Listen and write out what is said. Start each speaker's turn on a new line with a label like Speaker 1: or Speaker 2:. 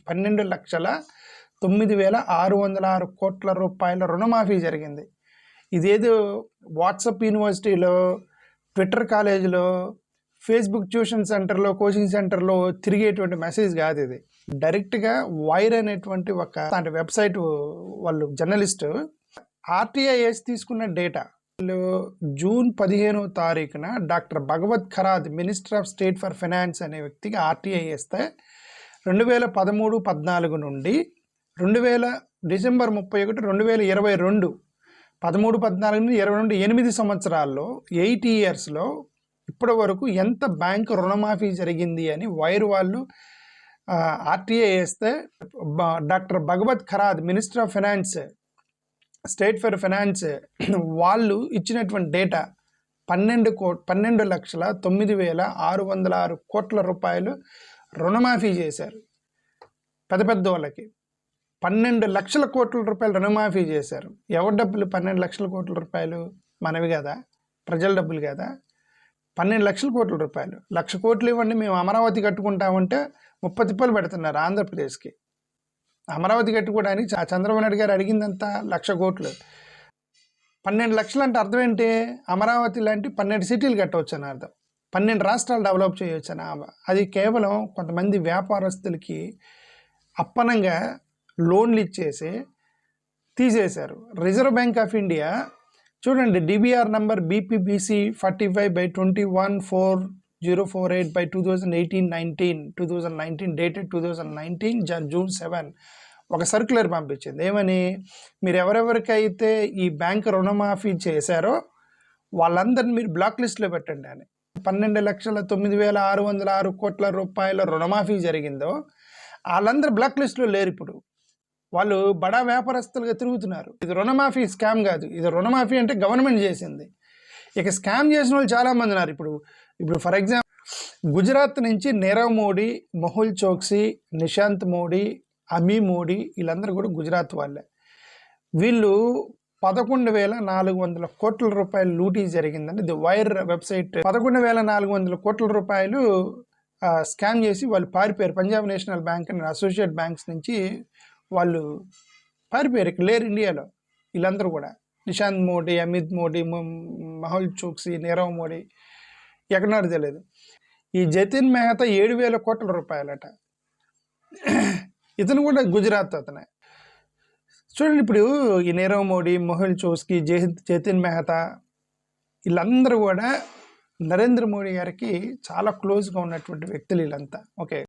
Speaker 1: 12,09,606 కోట్ల రూపాయల రుణమాఫీ జరిగింది. ఇదేదో వాట్సాప్ యూనివర్సిటీలో, ట్విట్టర్ కాలేజీలో, ఫేస్బుక్ ట్యూషన్ సెంటర్లో, కోచింగ్ సెంటర్లో తిరిగేటువంటి మెసేజ్ కాదు. ఇది డైరెక్ట్గా వైర్ అనేటువంటి ఒక వెబ్సైట్ వాళ్ళు జర్నలిస్టు ఆర్టీఐ తీసుకున్న డేటా. జూన్ 15వ తారీఖున doctor Bhagwat Karad minister of state for finance అనే వ్యక్తికి ఆర్టీఐ వేస్తే 2013-14 నుండి డిసెంబర్ 31, 2022 13-14 నుండి 22 8 సంవత్సరాల్లో 8 ఇయర్స్లో ఇప్పటి వరకు ఎంత బ్యాంకు రుణమాఫీ జరిగింది అని వైర్ వాళ్ళు ఆర్టీఐ వేస్తే doctor Bhagwat Karad minister of finance state for finance వాళ్ళు ఇచ్చినటువంటి డేటా 12,09,606 కోట్ల రూపాయలు రుణమాఫీ చేశారు. పెద్ద వాళ్ళకి 12 లక్షల కోట్ల రూపాయలు రుణమాఫీ చేశారు. ఎవరి డబ్బులు 12 లక్షల కోట్ల రూపాయలు? మనవి కదా, ప్రజల డబ్బులు కదా. 12 లక్షల కోట్ల రూపాయలు. 1,00,000 కోట్లు ఇవ్వండి, మేము అమరావతి కట్టుకుంటామంటే 30 తిప్పలు పెడుతున్నారు ఆంధ్రప్రదేశ్కి. అమరావతి కట్టుకోవడానికి చంద్రబాబు నాయుడు గారు అడిగిందంతా 1,00,000 కోట్లు. 12 లక్షలు అంటే అర్థం ఏంటి? అమరావతి లాంటి 12 సిటీలు కట్టవచ్చు అని అర్థం. 12 రాష్ట్రాలు డెవలప్ చేయవచ్చు అని. అది కేవలం కొంతమంది వ్యాపారస్తులకి అప్పనంగా లోన్లు ఇచ్చేసి తీసేశారు. రిజర్వ్ బ్యాంక్ ఆఫ్ ఇండియా చూడండి, డిబిఆర్ నంబర్ బీపీబీసీ 45/214048/2018-19 డేటెడ్ 2019 జూన్ 7 ఒక సర్క్యులర్ పంపించింది. ఏమని? మీరు ఎవరెవరికైతే ఈ బ్యాంక్ రుణమాఫీ చేశారో వాళ్ళందరినీ మీరు బ్లాక్ లిస్ట్లో పెట్టండి అని. 12,09,606 కోట్ల రూపాయల రుణమాఫీ జరిగిందో వాళ్ళందరూ బ్లాక్ లిస్ట్లో లేరు. ఇప్పుడు వాళ్ళు బడా వ్యాపారస్తులుగా తిరుగుతున్నారు. ఇది రుణమాఫీ స్కామ్ కాదు. ఇది రుణమాఫీ అంటే గవర్నమెంట్ చేసింది. ఇక స్కామ్ చేసిన వాళ్ళు చాలామంది ఉన్నారు. ఇప్పుడు ఫర్ ఎగ్జాంపుల్ గుజరాత్ నుంచి నీరవ్ మోడీ, మెహుల్ చోక్సీ, నిశాంత్ మోడీ, అమీ మోడీ వీళ్ళందరూ కూడా గుజరాత్ వాళ్ళే. వీళ్ళు 11,400 కోట్ల రూపాయలు లూటీ జరిగిందండి. ఇది వైర్ వెబ్సైట్. 11,400 కోట్ల రూపాయలు స్కామ్ చేసి వాళ్ళు పారిపోయారు. Punjab national bank and associate banks నుంచి వాళ్ళు పారిపోయారు. ఇక్కడ లేరు ఇండియాలో వీళ్ళందరూ కూడా. నిశాంత్ మోడీ, అమిత్ మోడీ, మెహుల్ చోక్సీ, నీరవ్ మోడీ ఎక్కడున్నారో తెలియదు. ఈ జతిన్ మెహతా 7,000 కోట్ల రూపాయలట. ఇతను కూడా గుజరాత్ అతనే. చూడండి, ఇప్పుడు ఈ నీరవ్ మోడీ, మెహుల్ చోక్సీ, జతిన్ మెహతా వీళ్ళందరూ కూడా నరేంద్ర మోడీ గారికి చాలా క్లోజ్గా ఉన్నటువంటి వ్యక్తులు వీళ్ళంతా. ఓకే.